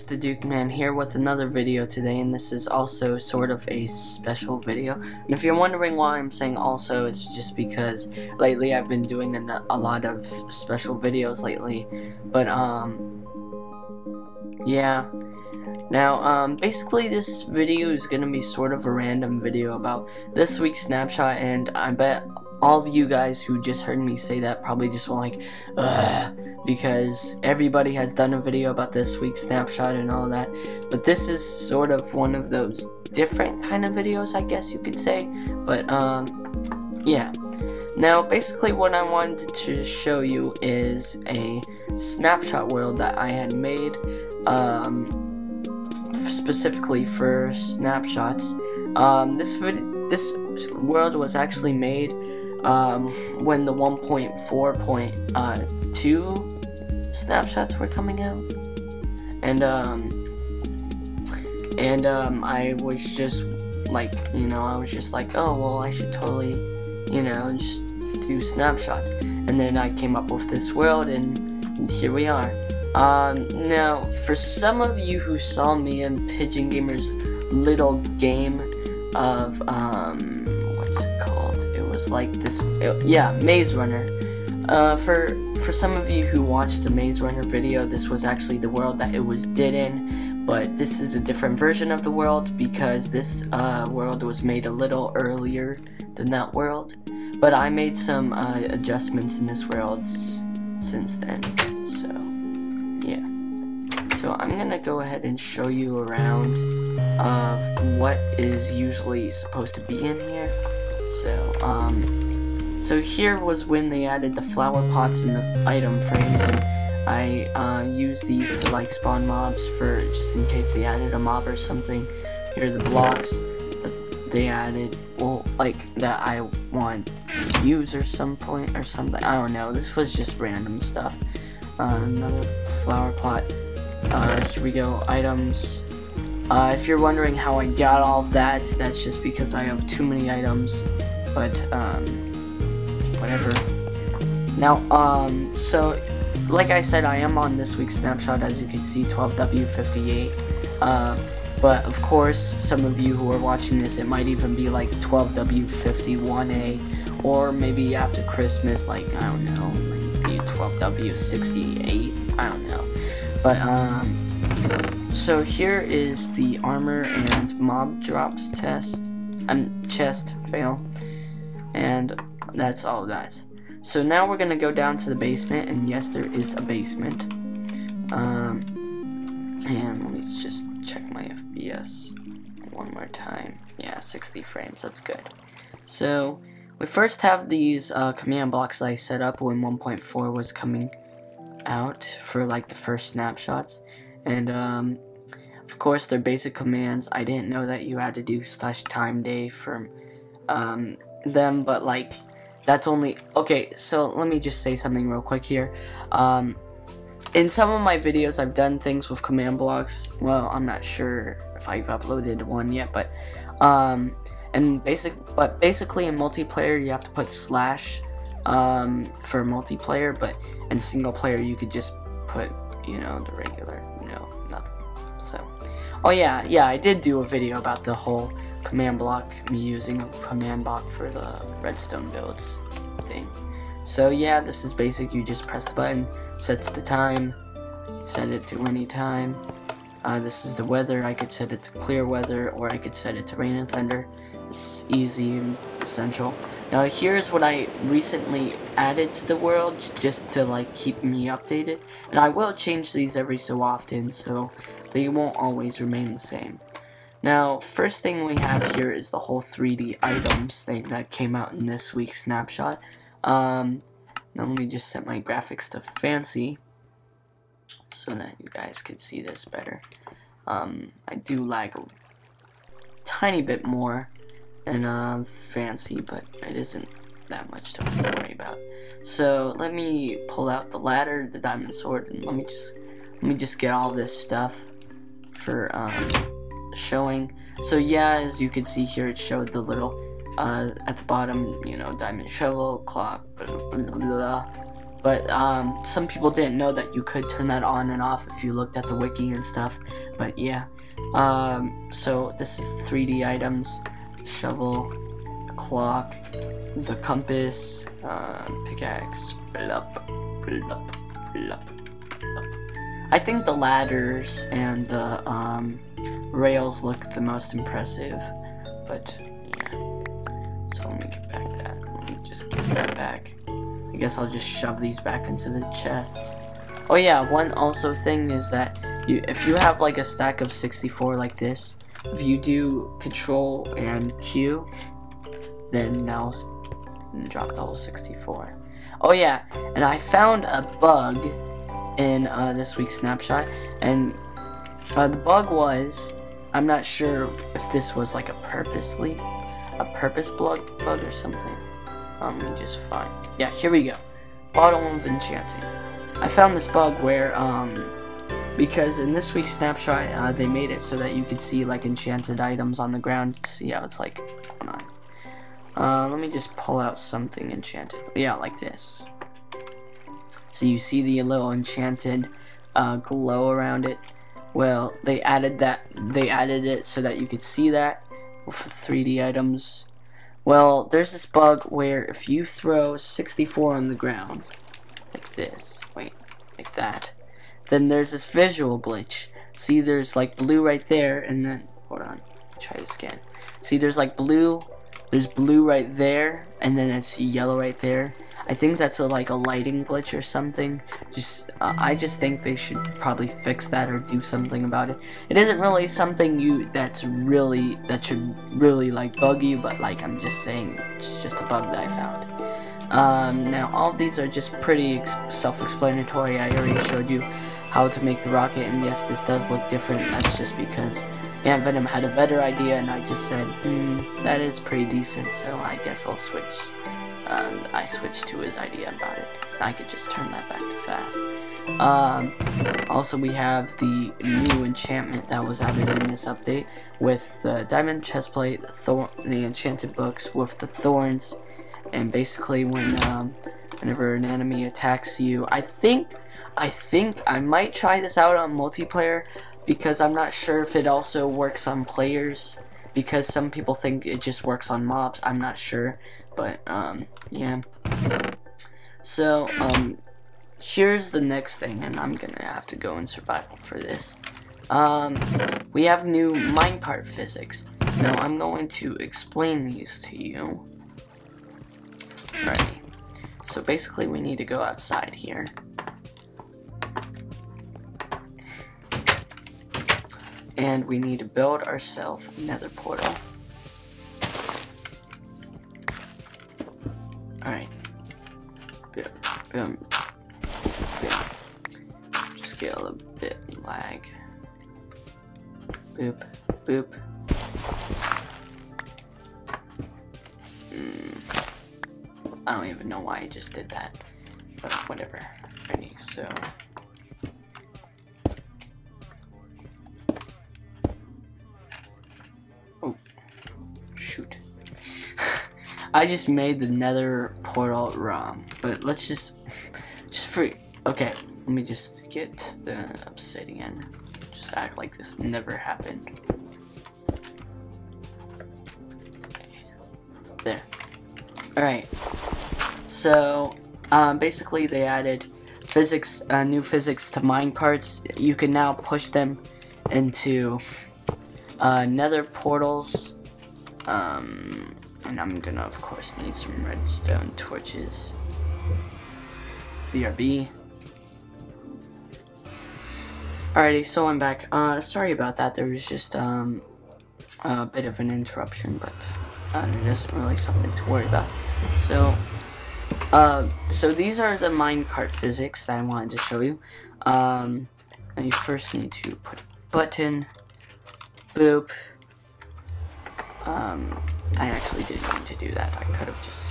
the Duke Man here with another video today, and this is also sort of a special video. And if you're wondering why I'm saying also, it's just because lately I've been doing a lot of special videos lately. But yeah. Now basically this video is gonna be sort of a random video about this week's Snapshot, and I bet all of you guys who just heard me say that probably just were like, ugh, because everybody has done a video about this week's Snapshot and all that. But this is sort of one of those different kind of videos, I guess you could say. But yeah. Now basically what I wanted to show you is a Snapshot world that I had made specifically for snapshots. This world was actually made when the 1.4.2 snapshots were coming out, and I was just like, I was just like, oh well, I should totally, just do snapshots. And then I came up with this world, and here we are. Now, for some of you who saw me in Pigeon Gamer's little game of, what's it called? It was like this, yeah, Maze Runner. For some of you who watched the Maze Runner video, this was actually the world that it was did in, but this is a different version of the world because this world was made a little earlier than that world. But I made some adjustments in this world since then, so yeah. So I'm gonna go ahead and show you around of what is usually supposed to be in here. So here was when they added the flower pots and the item frames, and I used these to like spawn mobs for just in case they added a mob or something. Here are the blocks that they added, well, like that I want to use or some point or something. I don't know. This was just random stuff. Another flower pot. Here we go. Items. If you're wondering how I got all of that, that's just because I have too many items. But whatever. Now, so like I said, I am on this week's Snapshot, as you can see, 12W58. But of course, some of you who are watching this, it might even be like 12W51A, or maybe after Christmas, like, I don't know, maybe 12W68, I don't know. But so here is the armor and mob drops test, chest fail, and that's all, guys. So now we're gonna go down to the basement, and yes, there is a basement. And let me just check my FPS one more time. Yeah, 60 frames, that's good. So we first have these command blocks that I set up when 1.4 was coming out for like the first snapshots, and of course they're basic commands. I didn't know that you had to do /time_day for them, but like that's only okay. So let me just say something real quick here. In some of my videos I've done things with command blocks. Well, I'm not sure if I've uploaded one yet, but basically in multiplayer you have to put / for multiplayer, but in single player you could just put, the regular, nothing. So, oh yeah, I did do a video about the whole command block, me using a command block for the redstone builds thing. So yeah, this is basic. You just press the button, sets the time, set it to any time. This is the weather. I could set it to clear weather, or I could set it to rain and thunder. It's easy and essential. Now here's what I recently added to the world, just to like keep me updated, and I will change these every so often, so they won't always remain the same. Now, first thing we have here is the whole 3D items thing that came out in this week's Snapshot. Now let me just set my graphics to fancy so that you guys can see this better. I do lag a tiny bit more than fancy, but it isn't that much to worry about. So let me pull out the ladder, the diamond sword, and let me just get all this stuff for showing. So yeah, as you can see here, it showed the little at the bottom, diamond shovel, clock, blah, blah, blah, blah. but some people didn't know that you could turn that on and off if you looked at the wiki and stuff. But yeah, so this is 3D items: shovel, the clock, the compass, pickaxe, blup, blup, blup, blup. I think the ladders and the rails look the most impressive, but yeah. So let me get back that. Let me just get that back. I guess I'll just shove these back into the chests. Oh yeah, one also thing is that if you have like a stack of 64 like this, if you do Control and Q, then now drop the whole 64. Oh yeah, and I found a bug in this week's Snapshot, and the bug was, I'm not sure if this was like a purpose bug or something. Let me just find. Yeah, here we go. Bottle of enchanting. I found this bug where because in this week's Snapshot they made it so that you could see like enchanted items on the ground to see how it's like going on. Let me just pull out something enchanted. Yeah, like this. So you see the little enchanted glow around it. Well, they added it so that you could see that with 3D items. Well, there's this bug where if you throw 64 on the ground, like this, wait, like that, then there's this visual glitch. See, there's like blue right there, and then, hold on, try this again. See, there's like blue, there's blue right there, and then it's yellow right there. I think that's like a lighting glitch or something. I just think they should probably fix that or do something about it. It isn't really something that should really like bug you, but like I'm just saying, it's just a bug that I found. Now all of these are just pretty self-explanatory. I already showed you how to make the rocket, and yes, this does look different. That's just because Ant Venom had a better idea, and I just said, that is pretty decent, so I guess I'll switch. I switched to his idea about it. I could just turn that back to fast. Also, we have the new enchantment that was added in this update with the diamond chestplate, the enchanted books with the thorns, and basically whenever an enemy attacks you, I think I might try this out on multiplayer because I'm not sure if it also works on players, because some people think it just works on mobs. I'm not sure, but yeah. So here's the next thing, and I'm gonna have to go in survival for this. We have new minecart physics. Now I'm going to explain these to you. Alrighty. So basically we need to go outside here. And we need to build ourselves another portal. Alright. Just get a little bit lag. Boop, boop. I don't even know why I just did that, but whatever. Ready, so. Oh, shoot. I just made the nether portal wrong, but let's just okay, let me just get the obsidian. Just act like this never happened. There. Alright. So, basically they added new physics to minecarts. You can now push them into nether portals. And I'm gonna, of course, need some redstone torches. BRB. Alrighty, so I'm back. Sorry about that. There was just a bit of an interruption, but it isn't really something to worry about. So these are the minecart physics that I wanted to show you. And you first need to put a button. Boop. I actually didn't mean to do that. I could have just.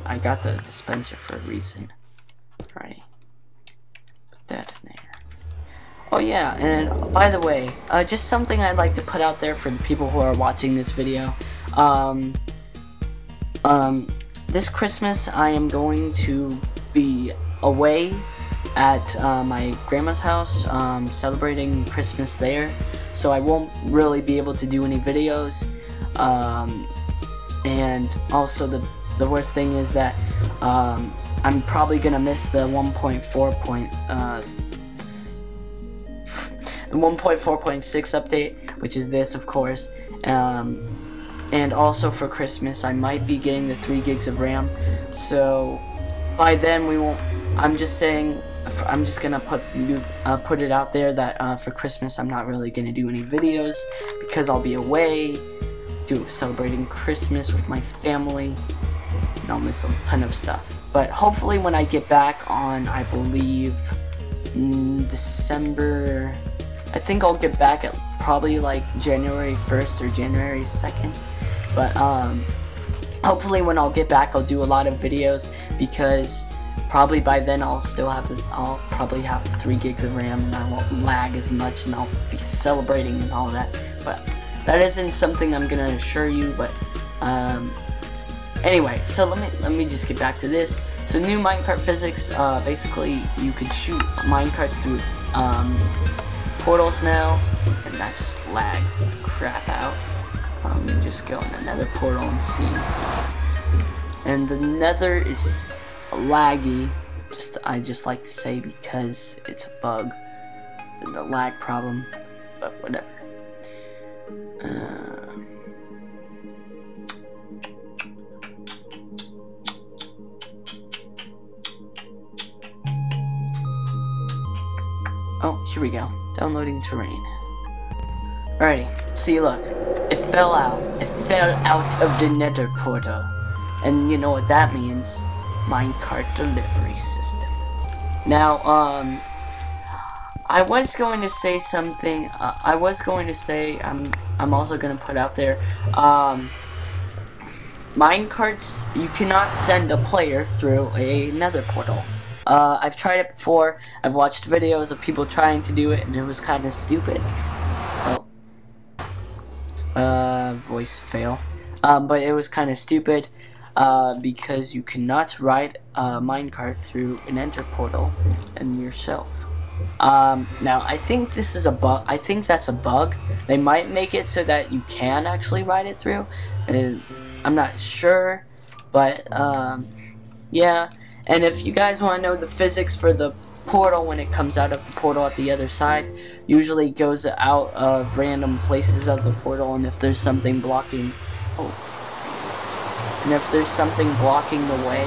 I got the dispenser for a reason. Right. Put that in there. Oh yeah, and by the way, just something I'd like to put out there for the people who are watching this video. This Christmas I am going to be away at my grandma's house, celebrating Christmas there, so I won't really be able to do any videos. And also the worst thing is that I'm probably gonna miss the 1.4.6 update, which is this, of course. And also for Christmas, I might be getting the 3 gigs of RAM. So by then we won't. I'm just saying. I'm just gonna put it out there that for Christmas I'm not really gonna do any videos because I'll be away, celebrating Christmas with my family, and I'll miss a ton of stuff. But hopefully when I get back on, I believe, December, I think I'll get back at probably like January 1st or January 2nd. But hopefully when I'll get back, I'll do a lot of videos, because probably by then I'll probably have 3 gigs of RAM and I won't lag as much, and I'll be celebrating and all that. But that isn't something I'm gonna assure you. But anyway, so let me just get back to this. So new minecart physics, basically you could shoot minecarts through portals now, and that just lags the crap out. Let me just go in another portal and see. And the nether is laggy, I just like to say, because it's a bug, the lag problem, but whatever. Oh, here we go. Downloading terrain. Alrighty, see, look. It fell out. It fell out of the nether portal. And you know what that means. Minecart delivery system. Now, I was going to say something. I was going to say, I'm also going to put out there, minecarts, you cannot send a player through a nether portal. I've tried it before. I've watched videos of people trying to do it, and it was kind of stupid. Voice fail. But it was kind of stupid, because you cannot ride a minecart through an enter portal and yourself. Now I think this is a bug. I think that's a bug. They might make it so that you can actually ride it through. I'm not sure, but yeah. And if you guys want to know the physics for the portal when it comes out of the portal at the other side, usually goes out of random places of the portal, and if there's something blocking, and if there's something blocking the way,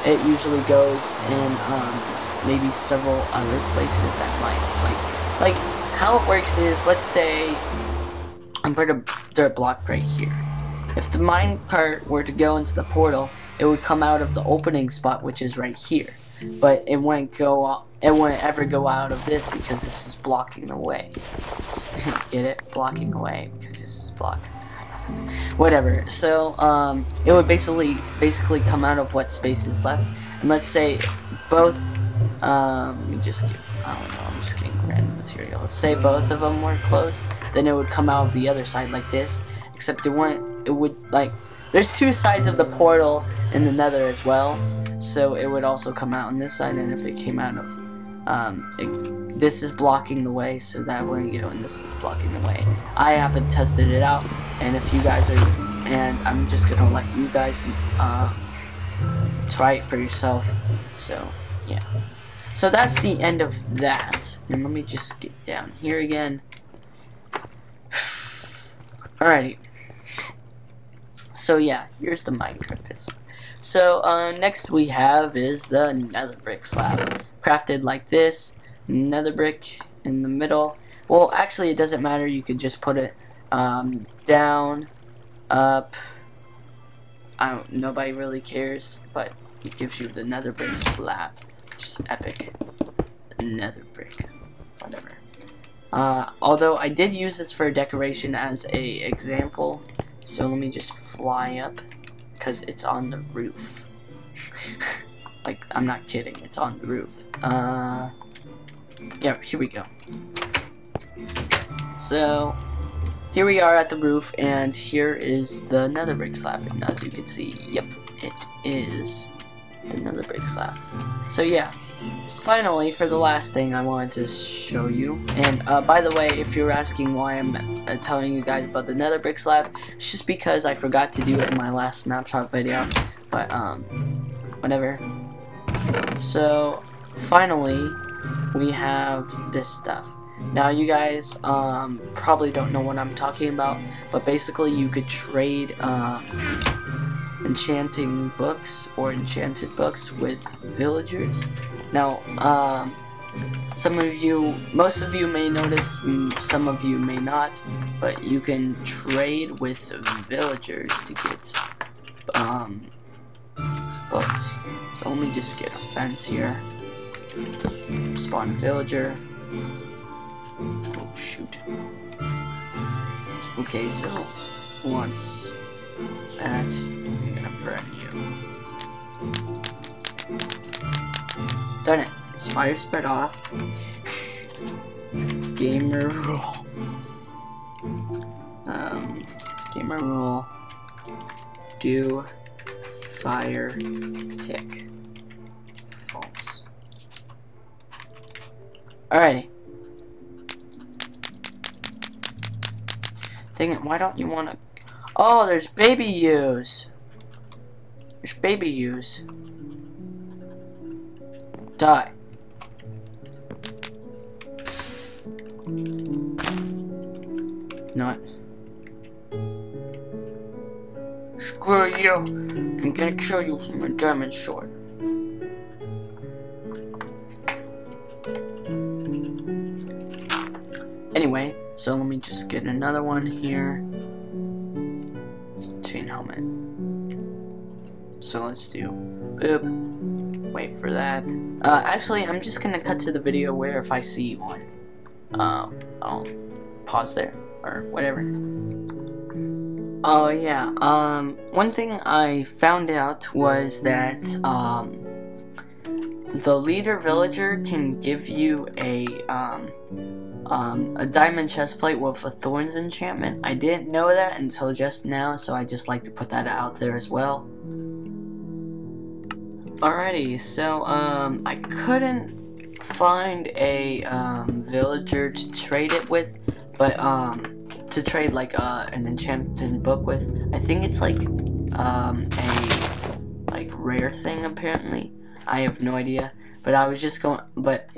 it usually goes in maybe several other places that might, like how it works is, let's say I'm putting a dirt block right here. If the minecart were to go into the portal, it would come out of the opening spot, which is right here. But it wouldn't ever go out of this, because this is blocking the way. Get it? Blocking the way, because this is blocking. Whatever. So it would basically come out of what space is left. And let's say both. Let me just get. I don't know. I'm just getting random material. Let's say both of them were closed. Then it would come out of the other side like this. Except it would like. There's 2 sides of the portal in the nether as well, so it would also come out on this side, and if it came out of, this is blocking the way, so that wouldn't go, and this is blocking the way. I haven't tested it out, and if you guys are, and I'm just gonna let you guys, try it for yourself, so, yeah. So that's the end of that, and let me just get down here again. Alrighty. So yeah, here's the minecart physics. So next we have is the nether brick slab, crafted like this. Nether brick in the middle. Well, actually it doesn't matter. You could just put it down, up. Nobody really cares, but it gives you the nether brick slab, which is epic. Nether brick, whatever. Although I did use this for decoration as a example. So let me just fly up, because it's on the roof. Like, I'm not kidding, it's on the roof. Yeah, here we go. So, here we are at the roof, and here is the nether brick slab, and as you can see, yep, it is the nether brick slab. So yeah, finally, for the last thing I wanted to show you, and by the way, if you're asking why I'm telling you guys about the nether brick slab, it's just because I forgot to do it in my last snapshot video, but whatever. So finally, we have this stuff. Now you guys probably don't know what I'm talking about, but basically you could trade enchanting books or enchanted books with villagers. Now, most of you may notice, some of you may not, but you can trade with villagers to get books. So let me just get a fence here. Spawn a villager. Oh shoot. Okay, so once that, I'm gonna burn you. Darn it. Is fire spread off? Gamer rule. Gamer rule. Do fire tick. False. Alrighty. Dang it, why don't you wanna... Oh, there's baby ewes. There's baby ewes. Die. Not. Screw you. I'm gonna kill you with my diamond sword. Anyway, so let me just get another one here. Chain helmet. So let's do boop. Wait for that. Actually, I'm just gonna cut to the video where if I see one, I'll pause there or whatever. Oh yeah. One thing I found out was that the leader villager can give you a diamond chestplate with a thorns enchantment. I didn't know that until just now, so I just like to put that out there as well. Alrighty, so I couldn't find a villager to trade it with, but to trade like an enchanted book with. I think it's like a rare thing apparently. I have no idea, but I was just going. But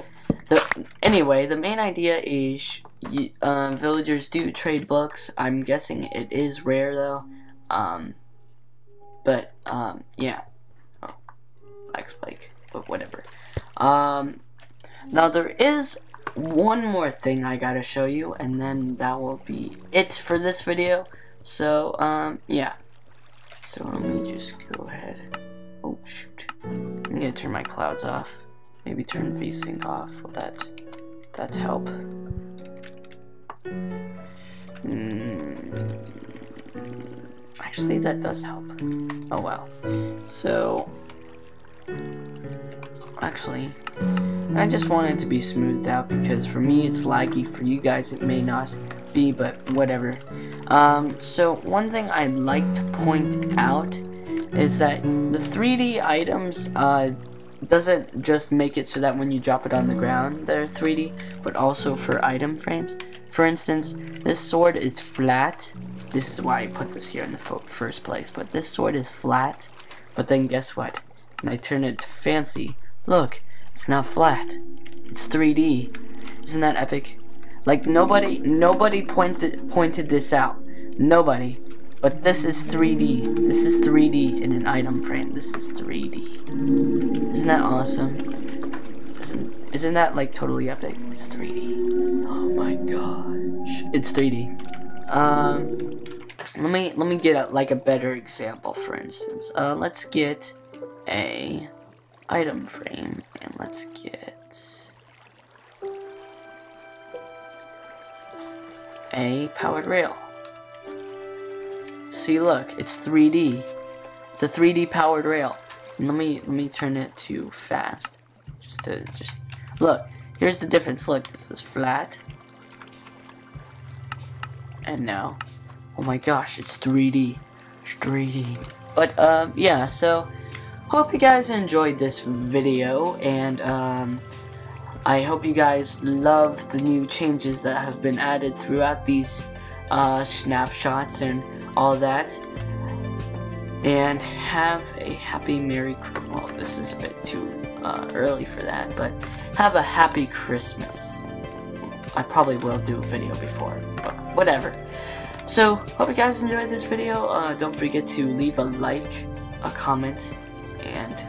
anyway, the main idea is villagers do trade books. I'm guessing it is rare though. Yeah. Spike, but whatever. Now there is one more thing I gotta show you, and then that will be it for this video. So yeah. So let me just go ahead. Oh shoot! I'm gonna turn my clouds off. Maybe turn VSync off. Will that help? Actually, that does help. Oh well. So. Actually, I just want it to be smoothed out because for me it's laggy, for you guys it may not be, but whatever. So one thing I'd like to point out is that the 3D items doesn't just make it so that when you drop it on the ground they're 3D, but also for item frames. For instance, this sword is flat. This is why I put this here in the first place, but this sword is flat, but then guess what? And I turn it to fancy. Look, it's not flat. It's 3D. Isn't that epic? Like nobody pointed this out. Nobody. But this is 3D. This is 3D in an item frame. This is 3D. Isn't that awesome? Isn't that like totally epic? It's 3D. Oh my gosh. It's 3D. Let me get like a better example. For instance, let's get a item frame, and let's get a powered rail. See, look, it's 3D. It's a 3D powered rail. And let me turn it to fast, just look. Here's the difference. Look, this is flat, and now, oh my gosh, it's 3D. It's 3D. But yeah, so hope you guys enjoyed this video, and I hope you guys love the new changes that have been added throughout these snapshots and all that. And have a happy well, this is a bit too early for that, but have a happy Christmas. I probably will do a video before, but whatever. So, hope you guys enjoyed this video. Don't forget to leave a like, a comment, and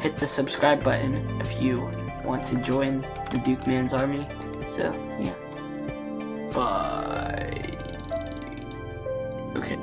hit the subscribe button if you want to join the Duke Man's army. So, yeah. Bye. Okay.